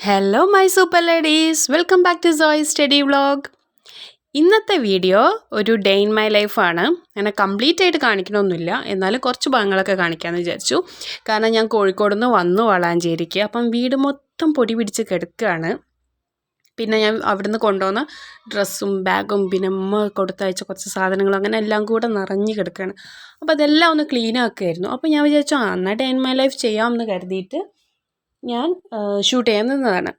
Hello my super ladies, welcome back to Soy study vlog. ഇന്നത്തെ video ഒരു day in my ലൈഫാണ്. അങ്ങനെ complete ആയിട്ട് കാണിക്കണമൊന്നുമില്ല, എന്നാലും കുറച്ച് ഭാഗങ്ങളൊക്കെ കാണിക്കാമെന്ന് വിചാരിച്ചു. കാരണം ഞാൻ കോഴിക്കോട് നിന്ന് വന്നു വളാഞ്ചേരിക്ക്. അപ്പം വീട് മൊത്തം പൊടി പിടിച്ച് കിടക്കുകയാണ്. പിന്നെ ഞാൻ അവിടുന്ന് കൊണ്ടുവന്ന ഡ്രസ്സും ബാഗും പിന്നെ അമ്മ കൊടുത്തയച്ച കുറച്ച് സാധനങ്ങളും അങ്ങനെ എല്ലാം കൂടെ നിറഞ്ഞ് കിടക്കുകയാണ്. അപ്പോൾ അതെല്ലാം ഒന്ന് ക്ലീൻ ആക്കുമായിരുന്നു. അപ്പോൾ ഞാൻ വിചാരിച്ചു എന്നാൽ ഡേ ഇൻ മൈ ലൈഫ് ചെയ്യാമെന്ന് കരുതിയിട്ട് ഞാൻ ഷൂട്ട് ചെയ്യാൻ നിന്നതാണ്.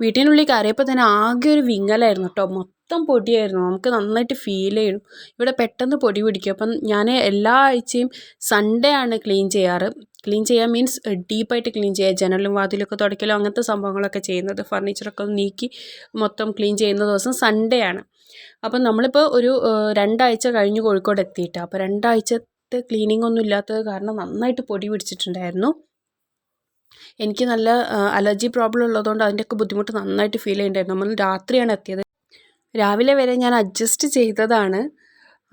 വീട്ടിനുള്ളിൽ കയറിയപ്പോൾ തന്നെ ആകെ ഒരു വിങ്ങലായിരുന്നു കേട്ടോ. മൊത്തം പൊടിയായിരുന്നു, നമുക്ക് നന്നായിട്ട് ഫീൽ ചെയ്യും. ഇവിടെ പെട്ടെന്ന് പൊടി പിടിക്കും. അപ്പം ഞാൻ എല്ലാ ആഴ്ചയും സൺഡേ ആണ് ക്ലീൻ ചെയ്യാറ്. ക്ലീൻ ചെയ്യാൻ മീൻസ് ഡീപ്പായിട്ട് ക്ലീൻ ചെയ്യുക, ജനലും വാതിലൊക്കെ തുടയ്ക്കലോ അങ്ങനത്തെ സംഭവങ്ങളൊക്കെ ചെയ്യുന്നത്, ഫർണിച്ചറൊക്കെ നീക്കി മൊത്തം ക്ലീൻ ചെയ്യുന്ന ദിവസം സൺഡേ ആണ്. അപ്പം നമ്മളിപ്പോൾ ഒരു 2 ആഴ്ച കഴിഞ്ഞ് കോഴിക്കോട് എത്തിയിട്ട്, അപ്പോൾ 2 ആഴ്ചത്തെ ക്ലീനിങ് ഒന്നും ഇല്ലാത്തത് കാരണം നന്നായിട്ട് പൊടി പിടിച്ചിട്ടുണ്ടായിരുന്നു. എനിക്ക് നല്ല അലർജി പ്രോബ്ലം ഉള്ളതുകൊണ്ട് അതിൻ്റെയൊക്കെ ബുദ്ധിമുട്ട് നന്നായിട്ട് ഫീൽ ചെയ്യുന്നുണ്ടായിരുന്നു. നമ്മൾ രാത്രിയാണ് എത്തിയത്, രാവിലെ വരെ ഞാൻ അഡ്ജസ്റ്റ് ചെയ്തതാണ്.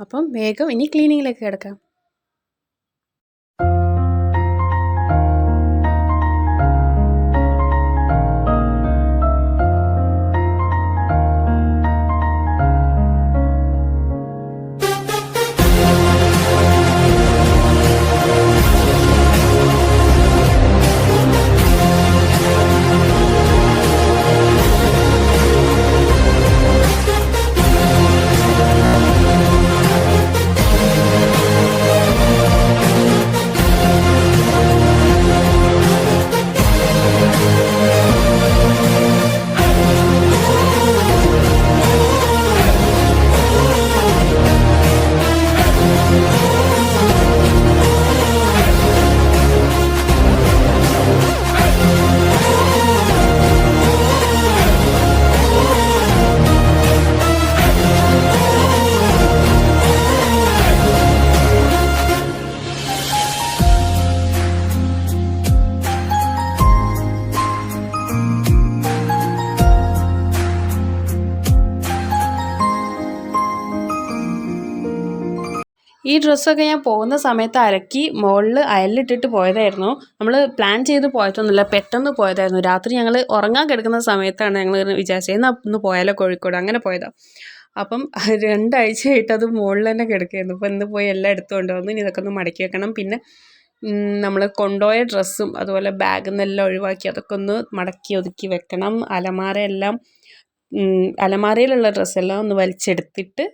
അപ്പം വേഗം ഇനി ക്ലീനിങ്ങിലേക്ക് കിടക്കാം. ഈ ഡ്രസ്സൊക്കെ ഞാൻ പോകുന്ന സമയത്ത് അലക്കി മുകളിൽ അയലിട്ടിട്ട് പോയതായിരുന്നു. നമ്മൾ പ്ലാൻ ചെയ്ത് പോയതൊന്നുമില്ല, പെട്ടെന്ന് പോയതായിരുന്നു. രാത്രി ഞങ്ങൾ ഉറങ്ങാൻ കിടക്കുന്ന സമയത്താണ് ഞങ്ങൾ വിചാരിച്ചത് എന്നാൽ ഒന്ന് പോയാലോ കോഴിക്കോട്, അങ്ങനെ പോയതാണ്. അപ്പം 2 ആഴ്ചയായിട്ട് അത് മുകളിൽ തന്നെ കിടക്കുകയായിരുന്നു. അപ്പോൾ ഇന്ന് പോയി എല്ലാം എടുത്തുകൊണ്ട് വന്നു. ഇനി ഇതൊക്കെ ഒന്ന് മടക്കി വെക്കണം. പിന്നെ നമ്മൾ കൊണ്ടുപോയ ഡ്രസ്സും അതുപോലെ ബാഗിൽ നിന്നെല്ലാം ഒഴിവാക്കി അതൊക്കെ ഒന്ന് മടക്കി ഒതുക്കി വെക്കണം. അലമാരയിലുള്ള ഡ്രസ്സെല്ലാം ഒന്ന് വലിച്ചെടുത്തിട്ട്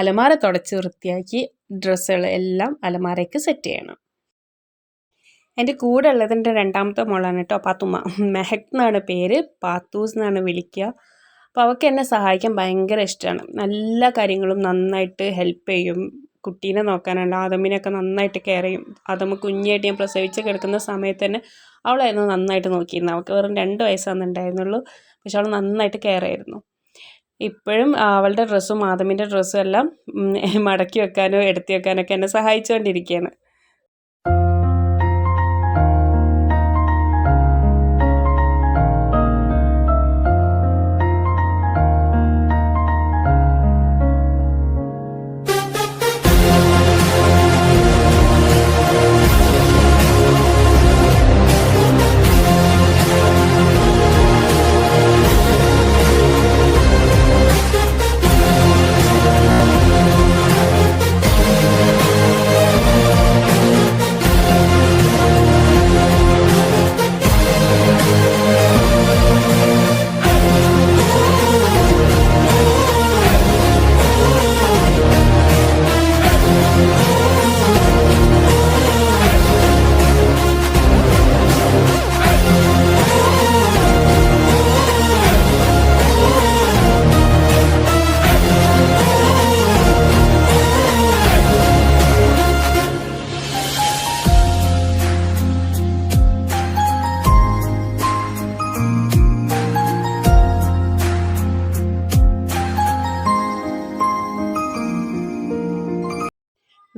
അലമാര തുടച്ച് വൃത്തിയാക്കി ഡ്രസ്സുകൾ എല്ലാം അലമാരയ്ക്ക് സെറ്റ് ചെയ്യണം. എൻ്റെ കൂടെ ഉള്ളത് എൻ്റെ 2ാമത്തെ മോളാണ് കേട്ടോ, പാത്തുമ്മ. മെഹക് എന്നാണ് പേര്, പാത്തൂസ് എന്നാണ് വിളിക്കുക. അപ്പോൾ അവൾക്ക് എന്നെ സഹായിക്കാൻ ഭയങ്കര ഇഷ്ടമാണ്. എല്ലാ കാര്യങ്ങളും നന്നായിട്ട് ഹെൽപ്പ് ചെയ്യും. കുട്ടീനെ നോക്കാനുണ്ട്, ആദമിനെയൊക്കെ നന്നായിട്ട് കെയർ ചെയ്യും. ആദമ കുഞ്ഞായിട്ട് ഞാൻ പ്രസവിച്ച് കിടക്കുന്ന സമയത്ത് തന്നെ അവളായിരുന്നു നന്നായിട്ട് നോക്കിയിരുന്നത്. അവൾക്ക് വെറും 2 വയസ്സാണ് ഉണ്ടായിരുന്നുള്ളൂ, പക്ഷെ അവൾ നന്നായിട്ട് കെയർ ആയിരുന്നു. ഇപ്പോഴും അവളുടെ ഡ്രസ്സും ആദമിൻ്റെ ഡ്രസ്സും എല്ലാം മടക്കി വെക്കാനോ എടുത്തി വെക്കാനൊക്കെ എന്നെ സഹായിച്ചുകൊണ്ടിരിക്കുകയാണ്.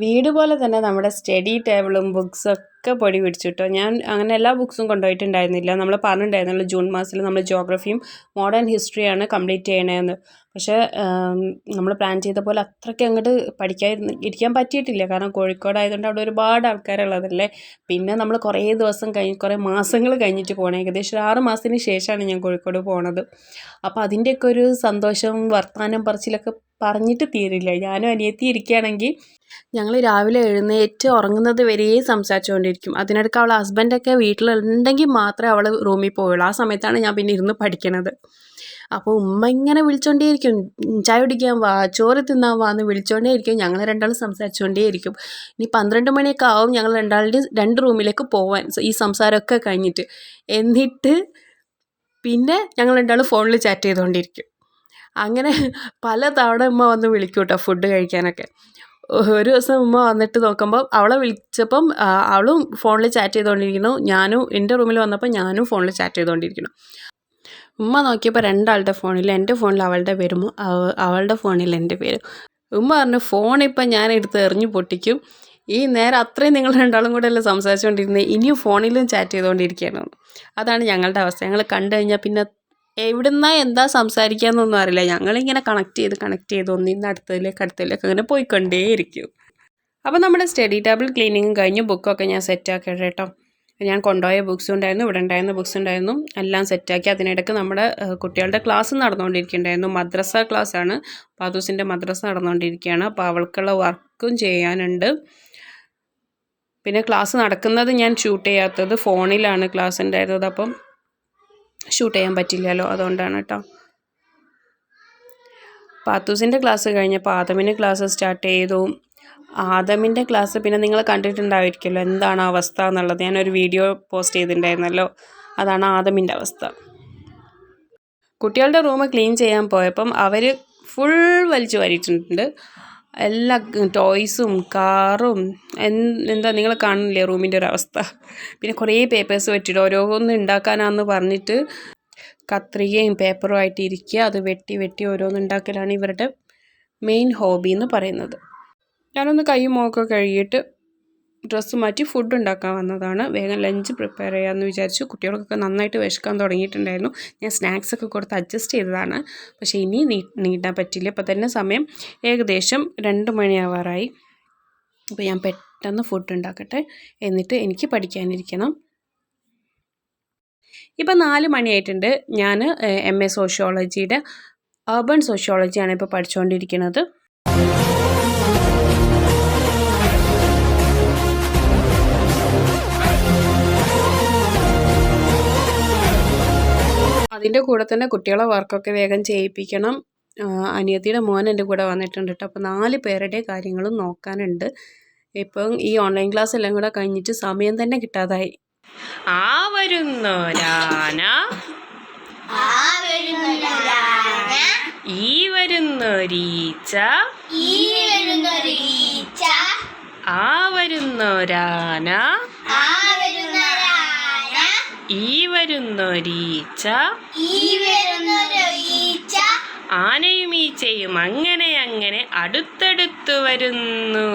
വീട് പോലെ തന്നെ നമ്മുടെ സ്റ്റഡി ടേബിളും ബുക്സൊക്കെ പൊടി പിടിച്ചു കേട്ടോ. ഞാൻ അങ്ങനെ എല്ലാ ബുക്സും കൊണ്ടുപോയിട്ടുണ്ടായിരുന്നില്ല. നമ്മൾ പറഞ്ഞിട്ടുണ്ടായിരുന്നല്ലോ ജൂൺ മാസത്തിൽ നമ്മൾ ജോഗ്രഫിയും മോഡേൺ ഹിസ്റ്ററിയാണ് കംപ്ലീറ്റ് ചെയ്യണതെന്ന്. പക്ഷേ നമ്മൾ പ്ലാൻ ചെയ്ത പോലെ അത്രയ്ക്ക് അങ്ങോട്ട് ഇരിക്കാൻ പറ്റിയിട്ടില്ല. കാരണം കോഴിക്കോടായതുകൊണ്ട് അവിടെ ഒരുപാട് ആൾക്കാരുള്ളതല്ലേ. പിന്നെ നമ്മൾ കുറേ മാസങ്ങൾ കഴിഞ്ഞിട്ട് പോകണം. ഏകദേശം 6 മാസത്തിന് ശേഷമാണ് ഞാൻ കോഴിക്കോട് പോണത്. അപ്പോൾ അതിൻ്റെയൊക്കെ ഒരു സന്തോഷം വർത്തമാനം പറച്ചിലൊക്കെ പറഞ്ഞിട്ട് തീരില്ല. ഞാനും അനിയത്തി ഇരിക്കുകയാണെങ്കിൽ ഞങ്ങൾ രാവിലെ എഴുന്നേറ്റ് ഉറങ്ങുന്നത് വരെ സംസാരിച്ചുകൊണ്ടിരിക്കും. അതിനിടയ്ക്ക് അവളെ ഹസ്ബൻഡൊക്കെ വീട്ടിലുണ്ടെങ്കിൽ മാത്രമേ അവൾ റൂമിൽ പോവുള്ളൂ. ആ സമയത്താണ് ഞാൻ പിന്നെ ഇരുന്ന് പഠിക്കണത്. അപ്പോൾ ഉമ്മ ഇങ്ങനെ വിളിച്ചുകൊണ്ടേയിരിക്കും, ചായ കുടിക്കാൻ വാ, ചോറ് തിന്നാൻ വാ എന്ന് വിളിച്ചുകൊണ്ടേയിരിക്കും. ഞങ്ങൾ രണ്ടാളും സംസാരിച്ചുകൊണ്ടേയിരിക്കും. ഇനി 12 മണിയൊക്കെ ആവും ഞങ്ങൾ രണ്ടാളുടെയും 2 റൂമിലേക്ക് പോവാൻ, ഈ സംസാരമൊക്കെ കഴിഞ്ഞിട്ട്. എന്നിട്ട് പിന്നെ ഞങ്ങൾ രണ്ടാളും ഫോണിൽ ചാറ്റ് ചെയ്തുകൊണ്ടിരിക്കും. അങ്ങനെ പല തവണ ഉമ്മ വന്ന് വിളിക്കും കേട്ടോ ഫുഡ് കഴിക്കാനൊക്കെ. ഒരു ദിവസം ഉമ്മ വന്നിട്ട് നോക്കുമ്പോൾ അവളെ വിളിച്ചപ്പം അവളും ഫോണിൽ ചാറ്റ് ചെയ്തുകൊണ്ടിരിക്കുന്നു, ഞാനും എൻ്റെ റൂമിൽ വന്നപ്പോൾ ഞാനും ഫോണിൽ ചാറ്റ് ചെയ്തുകൊണ്ടിരിക്കുന്നു. ഉമ്മ നോക്കിയപ്പോൾ 2 ആളുടെ ഫോണിൽ, എൻ്റെ ഫോണിൽ അവളുടെ പേരും അവളുടെ ഫോണിൽ എൻ്റെ പേരും. ഉമ്മ പറഞ്ഞു ഫോണിപ്പം ഞാൻ എടുത്ത് എറിഞ്ഞു പൊട്ടിക്കും, ഈ നേരം അത്രയും നിങ്ങൾ 2 ആളും കൂടെ അല്ലേ സംസാരിച്ചുകൊണ്ടിരുന്നത്, ഇനിയും ഫോണിലും ചാറ്റ് ചെയ്തുകൊണ്ടിരിക്കുകയാണ്. അതാണ് ഞങ്ങളുടെ അവസ്ഥ. ഞങ്ങൾ കണ്ടു കഴിഞ്ഞാൽ പിന്നെ എവിടുന്നാ എന്താ സംസാരിക്കാമെന്നൊന്നും അറിയില്ല. ഞങ്ങളിങ്ങനെ കണക്ട് ചെയ്ത് ഒന്നിന്ന് അടുത്തതിലേക്ക് അങ്ങനെ പോയിക്കൊണ്ടേയിരിക്കും. അപ്പോൾ നമ്മുടെ സ്റ്റഡി ടേബിൾ ക്ലീനിങ്ങും കഴിഞ്ഞ് ബുക്കൊക്കെ ഞാൻ സെറ്റാക്കി കേട്ടോ. ഞാൻ കൊണ്ടുപോയ ബുക്സ് ഉണ്ടായിരുന്നു, ഇവിടെ ഉണ്ടായിരുന്ന ബുക്സ് ഉണ്ടായിരുന്നു, എല്ലാം സെറ്റാക്കി. അതിനിടയ്ക്ക് നമ്മുടെ കുട്ടികളുടെ ക്ലാസ് നടന്നുകൊണ്ടിരിക്കുന്നുണ്ടായിരുന്നു. മദ്രസ ക്ലാസ്സാണ്, പാത്തൂസിൻ്റെ മദ്രസ നടന്നുകൊണ്ടിരിക്കുകയാണ്. അപ്പോൾ അവൾക്കുള്ള വർക്കും ചെയ്യാനുണ്ട്. പിന്നെ ക്ലാസ് നടക്കുന്നത് ഞാൻ ഷൂട്ട് ചെയ്യാത്തത്, ഫോണിലാണ് ക്ലാസ് ഉണ്ടായിരുന്നത്. അപ്പം ഷൂട്ട് ചെയ്യാൻ പറ്റില്ലല്ലോ, അതുകൊണ്ടാണ് കേട്ടോ. പാത്തൂസിൻ്റെ ക്ലാസ് കഴിഞ്ഞപ്പോൾ ആദമിന് ക്ലാസ് സ്റ്റാർട്ട് ചെയ്തു. ആദമിൻ്റെ ക്ലാസ് പിന്നെ നിങ്ങൾ കണ്ടിട്ടുണ്ടായിരിക്കുമല്ലോ എന്താണ് അവസ്ഥ എന്നുള്ളത്. ഞാനൊരു വീഡിയോ പോസ്റ്റ് ചെയ്തിട്ടുണ്ടായിരുന്നല്ലോ, അതാണ് ആദമിൻ്റെ അവസ്ഥ. കുട്ടികളുടെ റൂം ക്ലീൻ ചെയ്യാൻ പോയപ്പം അവർ ഫുൾ വലിച്ചു വാരിയിട്ടുണ്ട്. എല്ലാ ടോയ്സും കാറും എന്താ നിങ്ങൾ കാണില്ലേ റൂമിൻ്റെ ഒരു അവസ്ഥ. പിന്നെ കുറേ പേപ്പേഴ്സ് വെച്ചിട്ട് ഓരോന്ന് ഉണ്ടാക്കാനാണെന്ന് പറഞ്ഞിട്ട് കത്രികയും പേപ്പറും ആയിട്ട് ഇരിക്കുക, അത് വെട്ടി ഓരോന്ന് ഉണ്ടാക്കലാണ് ഇവരുടെ മെയിൻ ഹോബി എന്ന് പറയുന്നത്. ഞാനൊന്ന് കൈയും മുഖമൊക്കെ കഴുകിയിട്ട് ഡ്രസ്സ് മാറ്റി ഫുഡ് ഉണ്ടാക്കാൻ വന്നതാണ്. വേഗം ലഞ്ച് പ്രിപ്പയർ ചെയ്യാമെന്ന് വിചാരിച്ചു. കുട്ടികൾക്കൊക്കെ നന്നായിട്ട് വിശക്കാൻ തുടങ്ങിയിട്ടുണ്ടായിരുന്നു. ഞാൻ സ്നാക്സൊക്കെ കൊടുത്ത് അഡ്ജസ്റ്റ് ചെയ്തതാണ്. പക്ഷേ ഇനി നീട്ടാൻ പറ്റില്ല. ഇപ്പോൾ തന്നെ സമയം ഏകദേശം 2 മണിയാവാറായി. അപ്പോൾ ഞാൻ പെട്ടെന്ന് ഫുഡ് ഉണ്ടാക്കട്ടെ, എന്നിട്ട് എനിക്ക് പഠിക്കാനിരിക്കണം. ഇപ്പം 4 മണിയായിട്ടുണ്ട്. ഞാൻ MA സോഷ്യോളജിയുടെ അർബൻ സോഷ്യോളജിയാണ് ഇപ്പോൾ പഠിച്ചുകൊണ്ടിരിക്കുന്നത്. അതിൻ്റെ കൂടെ തന്നെ കുട്ടികളെ വർക്കൊക്കെ വേഗം ചെയ്യിപ്പിക്കണം. അനിയത്തിയുടെ മോൻ എൻ്റെ കൂടെ വന്നിട്ടുണ്ട് കേട്ടോ. അപ്പോൾ 4 പേരുടെ കാര്യങ്ങളും നോക്കാനുണ്ട്. ഇപ്പം ഈ ഓൺലൈൻ ക്ലാസ് എല്ലാം കൂടെ കഴിഞ്ഞിട്ട് സമയം തന്നെ കിട്ടാതായി. ആ വരുന്നൊരാന, ഈ വരുന്നൊരീച്ച, ആ വരുന്നൊരാന, ഈ വരുന്നൊരീച്ച, ആനയും ഈച്ചയും അങ്ങനെ അങ്ങനെ അടുത്തടുത്ത് വരുന്നു.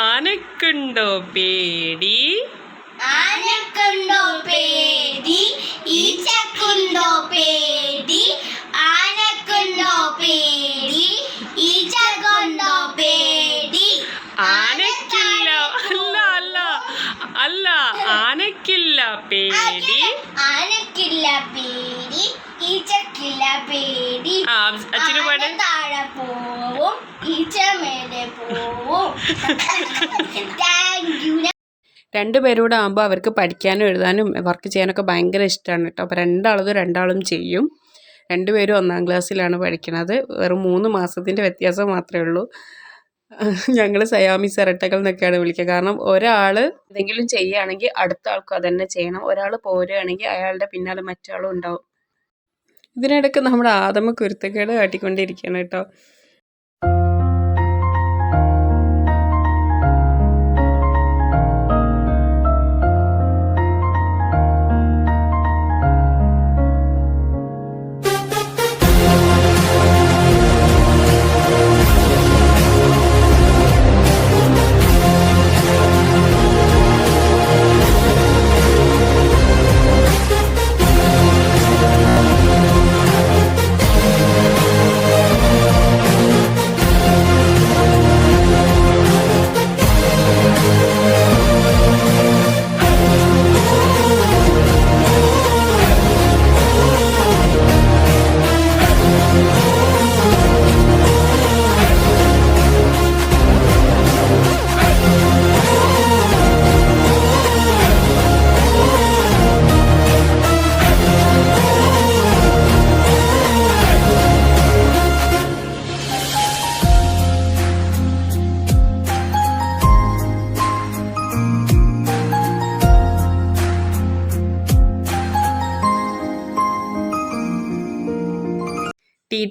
ആനക്കുണ്ടോ പേടി, ഈച്ചക്കുണ്ടോ പേടി, ആനക്കുണ്ടോ പേടി, ഈച്ചക്കുണ്ടോ പേടി. ആനക്കില്ല, അല്ല ആനക്കില്ല പേടി, ആനക്കില്ല പേടി, ഈച്ചക്കില്ല പേടി. അച്ഛന് പാട്. താഴെ പോവും, ഈച്ച മേലെ പോവും. 2 പേരൂടെ ആകുമ്പോൾ അവർക്ക് പഠിക്കാനും എഴുതാനും വർക്ക് ചെയ്യാനൊക്കെ ഭയങ്കര ഇഷ്ടമാണ് കേട്ടോ. അപ്പോൾ 2 ആളും ചെയ്യും. 2 പേരും 1ാം ക്ലാസ്സിലാണ് പഠിക്കുന്നത്. വെറും 3 മാസത്തിൻ്റെ വ്യത്യാസം മാത്രമേ ഉള്ളൂ. ഞങ്ങൾ സയാമീസ് ഇരട്ടകൾ എന്നൊക്കെയാണ് വിളിക്കുക. കാരണം ഒരാൾ എന്തെങ്കിലും ചെയ്യുകയാണെങ്കിൽ അടുത്ത ആൾക്കും അതന്നെ ചെയ്യണം. ഒരാൾ പോരുകയാണെങ്കിൽ അയാളുടെ പിന്നാലെ മറ്റാളും ഉണ്ടാവും. ഇതിനിടയ്ക്ക് നമ്മുടെ ആദമ കുരുത്തക്കേട് കാട്ടിക്കൊണ്ടിരിക്കുകയാണ് കേട്ടോ.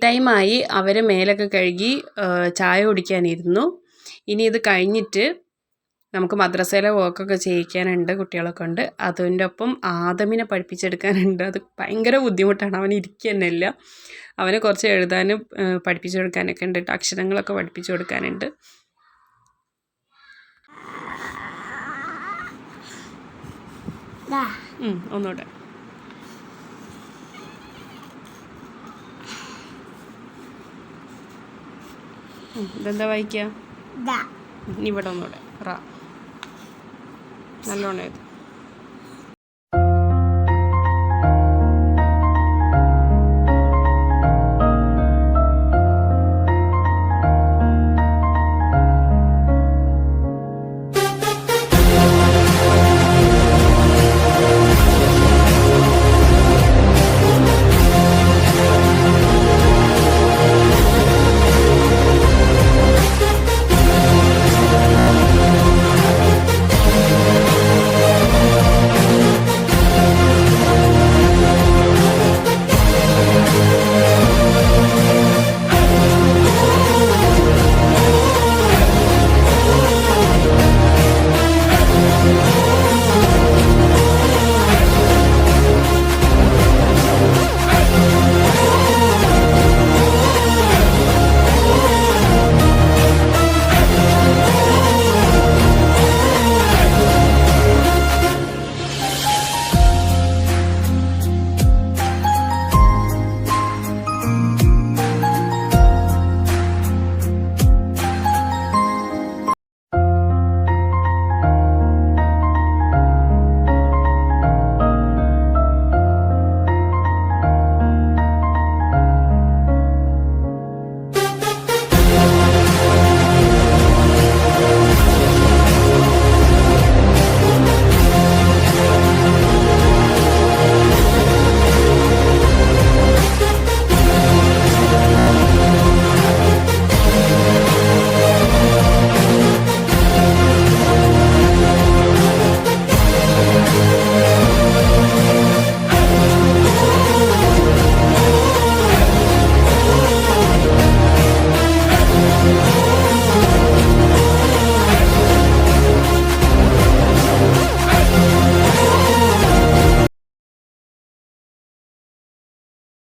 ടൈമായി. അവർ മേലൊക്കെ കഴുകി ചായ കുടിക്കാനിരുന്നു. ഇനി ഇത് കഴിഞ്ഞിട്ട് നമുക്ക് മദ്രസയിലെ വർക്കൊക്കെ ചെയ്യിക്കാനുണ്ട്, കുട്ടികളൊക്കെ ഉണ്ട്. അതിൻ്റെ ഒപ്പം ആദമിനെ പഠിപ്പിച്ചെടുക്കാനുണ്ട്. അത് ഭയങ്കര ബുദ്ധിമുട്ടാണ്, അവൻ ഇരിക്കുക തന്നെ ഇല്ല. അവനെ കുറച്ച് എഴുതാനും പഠിപ്പിച്ചു കൊടുക്കാനൊക്കെ ഉണ്ട്, അക്ഷരങ്ങളൊക്കെ പഠിപ്പിച്ചു കൊടുക്കാനുണ്ട്. ഒന്നുകൂടെ. ഇതെന്താ വായിക്കുക? ഇനി ഇവിടെ ഒന്നുകൂടെ നല്ലോണം എഴുതും.